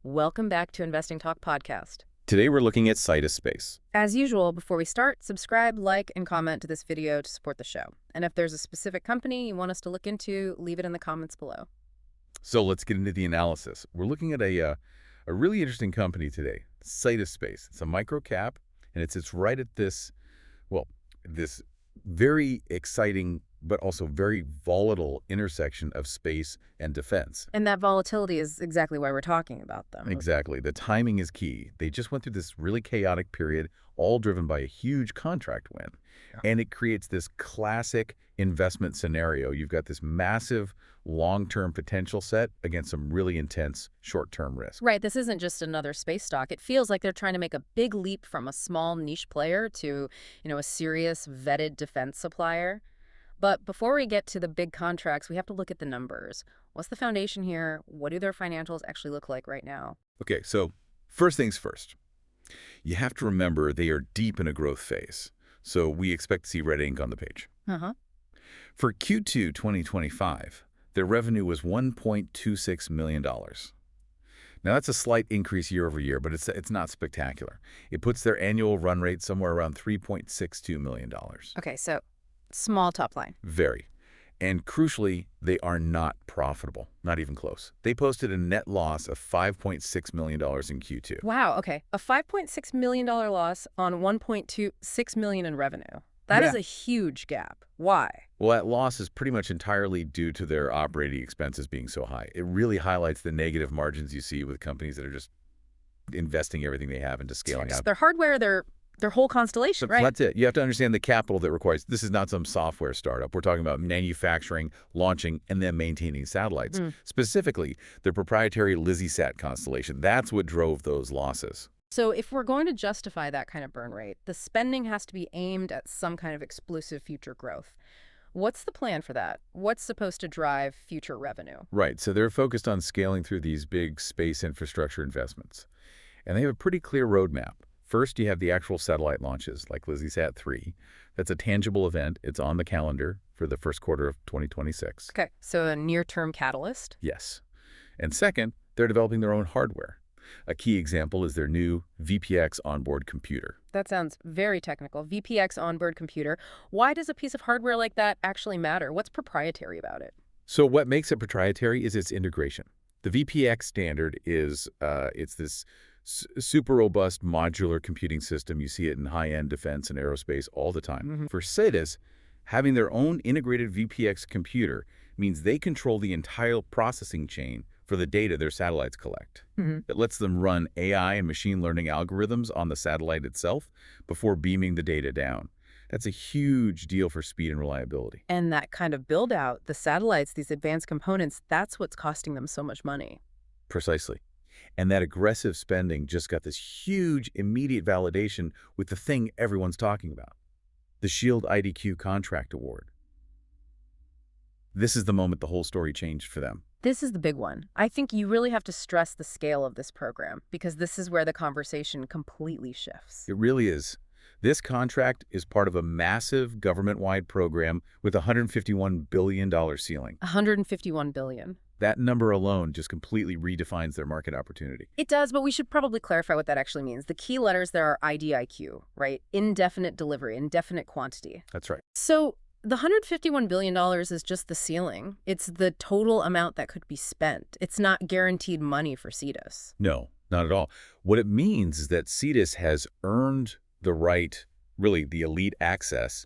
Welcome back to Investing Talk Podcast. Today we're looking at Sidus space. As usual, before we start, subscribe, like, and comment to this video to support the show. And if there's a specific company you want us to look into, leave it in the comments below. So let's get into the analysis. We're looking at a really interesting company today, Sidus space. It's a micro cap, and it sits right at this very exciting but also very volatile intersection of space and defense. And that volatility is exactly why we're talking about them. Exactly. The timing is key. They just went through this really chaotic period, all driven by a huge contract win. Yeah. And it creates this classic investment scenario. You've got this massive long-term potential set against some really intense short-term risk. Right. This isn't just another space stock. It feels like they're trying to make a big leap from a small niche player to, a serious vetted defense supplier. But before we get to the big contracts, we have to look at the numbers. What's the foundation here? What do their financials actually look like right now? Okay, so first things first. You have to remember they are deep in a growth phase. So we expect to see red ink on the page. For Q2 2025, their revenue was $1.26 million. Now, that's a slight increase year over year, but it's not spectacular. It puts their annual run rate somewhere around $3.62 million. Okay, so small top line. Very. And crucially, they are not profitable, not even close. They posted a net loss of $5.6 million in Q2. Wow, okay. A $5.6 million loss on $1.26 million in revenue. That is a huge gap. Why? Well, that loss is pretty much entirely due to their operating expenses being so high. It really highlights the negative margins you see with companies that are just investing everything they have into scaling up. Their hardware, their whole constellation, right? That's it. You have to understand the capital that requires. This is not some software startup. We're talking about manufacturing, launching, and then maintaining satellites. Specifically, their proprietary LizzieSat constellation. That's what drove those losses. So if we're going to justify that kind of burn rate, the spending has to be aimed at some kind of explosive future growth. What's the plan for that? What's supposed to drive future revenue? Right. So they're focused on scaling through these big space infrastructure investments. And they have a pretty clear roadmap. First, you have the actual satellite launches, like LizzieSat 3. That's a tangible event. It's on the calendar for the first quarter of 2026. Okay, so a near-term catalyst? Yes. And second, they're developing their own hardware. A key example is their new VPX onboard computer. That sounds very technical. VPX onboard computer. Why does a piece of hardware like that actually matter? What's proprietary about it? So what makes it proprietary is its integration. The VPX standard is it's this super robust modular computing system. You see it in high-end defense and aerospace all the time. For Sidus, having their own integrated VPX computer means they control the entire processing chain for the data their satellites collect. It lets them run AI and machine learning algorithms on the satellite itself before beaming the data down. That's a huge deal for speed and reliability. And that kind of build-out, the satellites, these advanced components, that's what's costing them so much money. Precisely. And that aggressive spending just got this huge immediate validation with the thing everyone's talking about, the SHIELD IDQ contract award. This is the moment the whole story changed for them. This is the big one. I think you really have to stress the scale of this program because this is where the conversation completely shifts. It really is. This contract is part of a massive government-wide program with a $151 billion ceiling. $151 billion. That number alone just completely redefines their market opportunity. It does, but we should probably clarify what that actually means. The key letters there are IDIQ, right? Indefinite delivery, indefinite quantity. That's right. So the $151 billion is just the ceiling. It's the total amount that could be spent. It's not guaranteed money for Sidus. No, not at all. What it means is that Sidus has earned the right, really the elite access,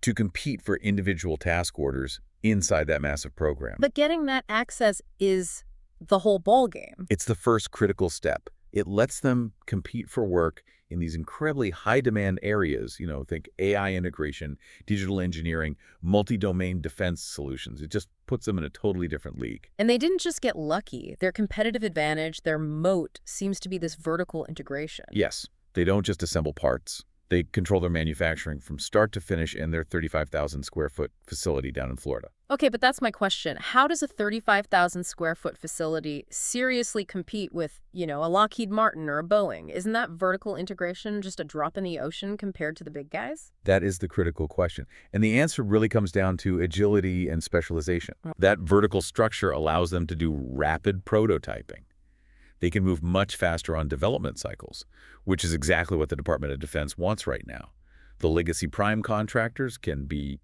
to compete for individual task orders inside that massive program. But getting that access is the whole ballgame. It's the first critical step. It lets them compete for work in these incredibly high-demand areas, think AI integration, digital engineering, multi-domain defense solutions. It just puts them in a totally different league. And they didn't just get lucky. Their competitive advantage, their moat, seems to be this vertical integration. Yes. They don't just assemble parts. They control their manufacturing from start to finish in their 35,000 square foot facility down in Florida. Okay, but that's my question. How does a 35,000 square foot facility seriously compete with, a Lockheed Martin or a Boeing? Isn't that vertical integration just a drop in the ocean compared to the big guys? That is the critical question. And the answer really comes down to agility and specialization. That vertical structure allows them to do rapid prototyping. They can move much faster on development cycles, which is exactly what the Department of Defense wants right now. The legacy prime contractors can be,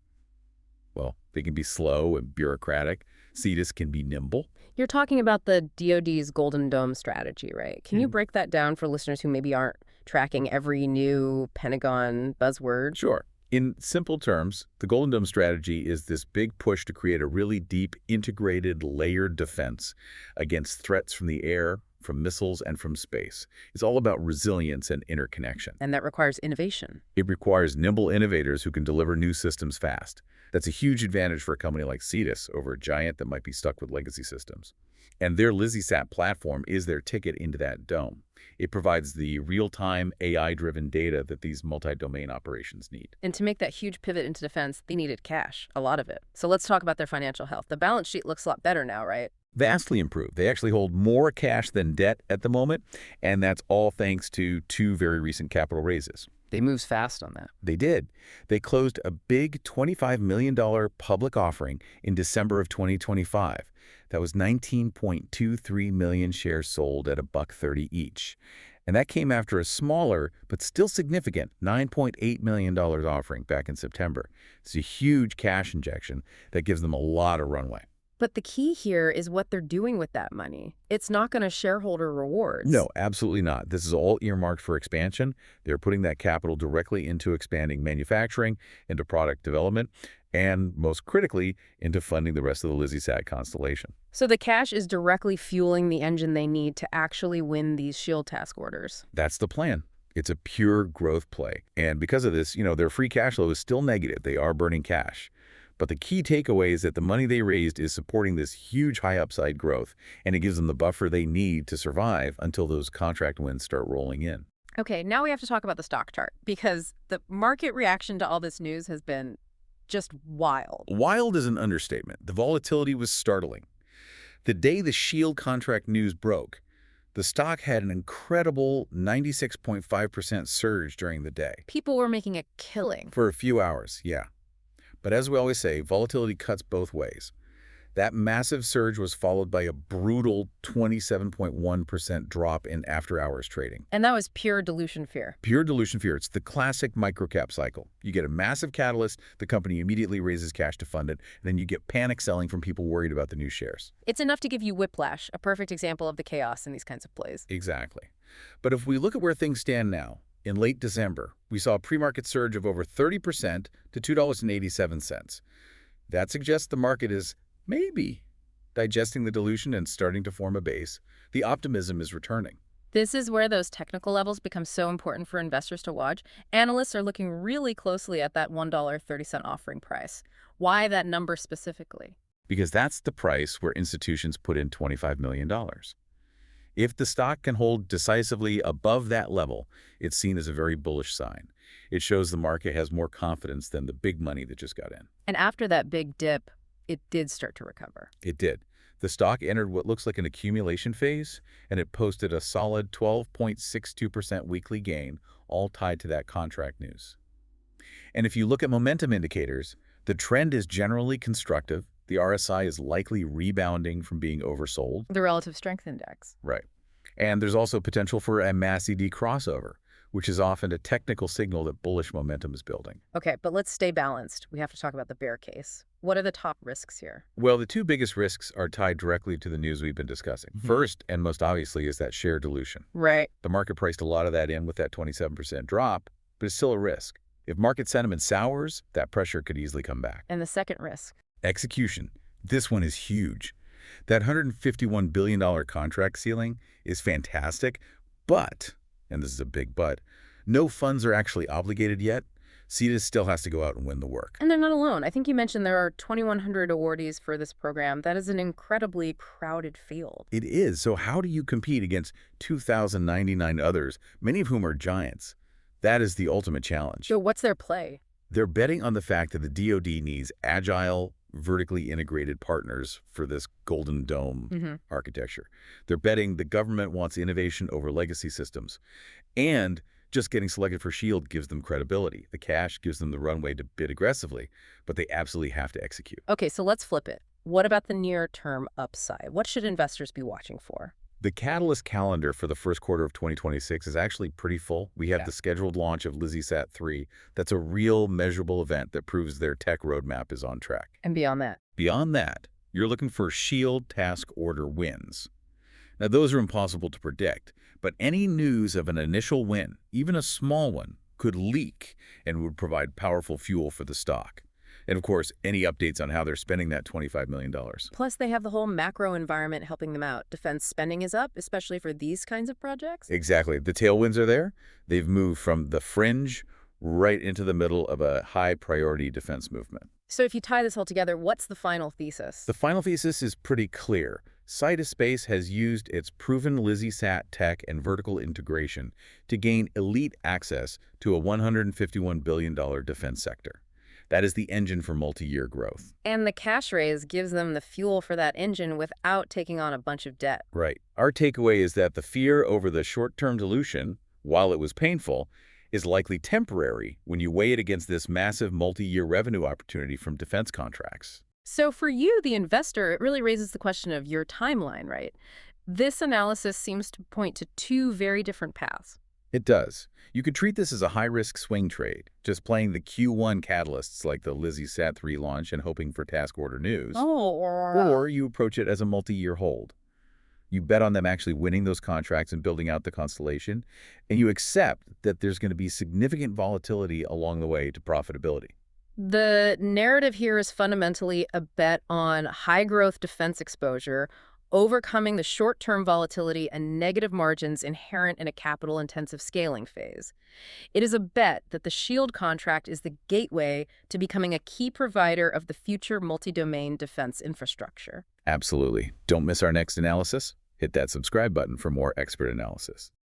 well, they can be slow and bureaucratic. Sidus can be nimble. You're talking about the DoD's Golden Dome strategy, right? Can you break that down for listeners who maybe aren't tracking every new Pentagon buzzword? Sure. In simple terms, the Golden Dome strategy is this big push to create a really deep, integrated, layered defense against threats from the air, from missiles, and from space. It's all about resilience and interconnection. And that requires innovation. It requires nimble innovators who can deliver new systems fast. That's a huge advantage for a company like Sidus over a giant that might be stuck with legacy systems. And their LizzieSat platform is their ticket into that dome. It provides the real-time AI-driven data that these multi-domain operations need. And to make that huge pivot into defense, they needed cash, a lot of it. So let's talk about their financial health. The balance sheet looks a lot better now, right? Vastly improved. They actually hold more cash than debt at the moment, and that's all thanks to two very recent capital raises. They moved fast on that. They did. They closed a big $25 million public offering in December of 2025. That was 19.23 million shares sold at $1.30 each. And that came after a smaller, but still significant, $9.8 million offering back in September. It's a huge cash injection that gives them a lot of runway. But the key here is what they're doing with that money. It's not going to shareholder rewards. No, absolutely not. This is all earmarked for expansion. They're putting that capital directly into expanding manufacturing, into product development, and most critically, into funding the rest of the LizzieSat constellation. So the cash is directly fueling the engine they need to actually win these SHIELD task orders. That's the plan. It's a pure growth play. And because of this, their free cash flow is still negative. They are burning cash. But the key takeaway is that the money they raised is supporting this huge high upside growth, and it gives them the buffer they need to survive until those contract wins start rolling in. Okay, now we have to talk about the stock chart, because the market reaction to all this news has been just wild. Wild is an understatement. The volatility was startling. The day the SHIELD contract news broke, the stock had an incredible 96.5% surge during the day. People were making a killing. For a few hours, yeah. But as we always say, volatility cuts both ways. That massive surge was followed by a brutal 27.1% drop in after-hours trading. And that was pure dilution fear. Pure dilution fear. It's the classic microcap cycle. You get a massive catalyst, the company immediately raises cash to fund it, and then you get panic selling from people worried about the new shares. It's enough to give you whiplash, a perfect example of the chaos in these kinds of plays. Exactly. But if we look at where things stand now, in late December, we saw a pre-market surge of over 30% to $2.87. That suggests the market is maybe digesting the dilution and starting to form a base. The optimism is returning. This is where those technical levels become so important for investors to watch. Analysts are looking really closely at that $1.30 offering price. Why that number specifically? Because that's the price where institutions put in $25 million. If the stock can hold decisively above that level, it's seen as a very bullish sign. It shows the market has more confidence than the big money that just got in. And after that big dip, it did start to recover. It did. The stock entered what looks like an accumulation phase, and it posted a solid 12.62% weekly gain, all tied to that contract news. And if you look at momentum indicators, the trend is generally constructive. The RSI is likely rebounding from being oversold. The relative strength index. Right. And there's also potential for a mass ED crossover, which is often a technical signal that bullish momentum is building. Okay, but let's stay balanced. We have to talk about the bear case. What are the top risks here? Well, the two biggest risks are tied directly to the news we've been discussing. First, and most obviously, is that share dilution. Right. The market priced a lot of that in with that 27% drop, but it's still a risk. If market sentiment sours, that pressure could easily come back. And the second risk? Execution. This one is huge. That $151 billion contract ceiling is fantastic, but, and this is a big but, no funds are actually obligated yet. Sidus still has to go out and win the work. And they're not alone. I think you mentioned there are 2,100 awardees for this program. That is an incredibly crowded field. It is. So how do you compete against 2,099 others, many of whom are giants? That is the ultimate challenge. So what's their play? They're betting on the fact that the DoD needs agile, vertically integrated partners for this Golden Dome architecture. They're betting the government wants innovation over legacy systems. And just getting selected for SHIELD gives them credibility. The cash gives them the runway to bid aggressively, but they absolutely have to execute. Okay, so let's flip it. What about the near-term upside? What should investors be watching for? The catalyst calendar for the first quarter of 2026 is actually pretty full. We have Yeah. the scheduled launch of LizzieSat-3. That's a real measurable event that proves their tech roadmap is on track. And beyond that. Beyond that, you're looking for shield task order wins. Now, those are impossible to predict, but any news of an initial win, even a small one, could leak and would provide powerful fuel for the stock. And of course, any updates on how they're spending that $25 million. Plus, they have the whole macro environment helping them out. Defense spending is up, especially for these kinds of projects. Exactly. The tailwinds are there. They've moved from the fringe right into the middle of a high-priority defense movement. So if you tie this all together, what's the final thesis? The final thesis is pretty clear. Sidus Space has used its proven LizzieSat tech and vertical integration to gain elite access to a $151 billion defense sector. That is the engine for multi-year growth. And the cash raise gives them the fuel for that engine without taking on a bunch of debt. Right. Our takeaway is that the fear over the short-term dilution, while it was painful, is likely temporary when you weigh it against this massive multi-year revenue opportunity from defense contracts. So for you, the investor, it really raises the question of your timeline, right? This analysis seems to point to two very different paths. It does. You could treat this as a high-risk swing trade, just playing the Q1 catalysts like the LizzieSat-3 launch and hoping for task order news. Or you approach it as a multi-year hold. You bet on them actually winning those contracts and building out the constellation, and you accept that there's going to be significant volatility along the way to profitability. The narrative here is fundamentally a bet on high-growth defense exposure, overcoming the short-term volatility and negative margins inherent in a capital-intensive scaling phase. It is a bet that the SHIELD contract is the gateway to becoming a key provider of the future multi-domain defense infrastructure. Absolutely. Don't miss our next analysis. Hit that subscribe button for more expert analysis.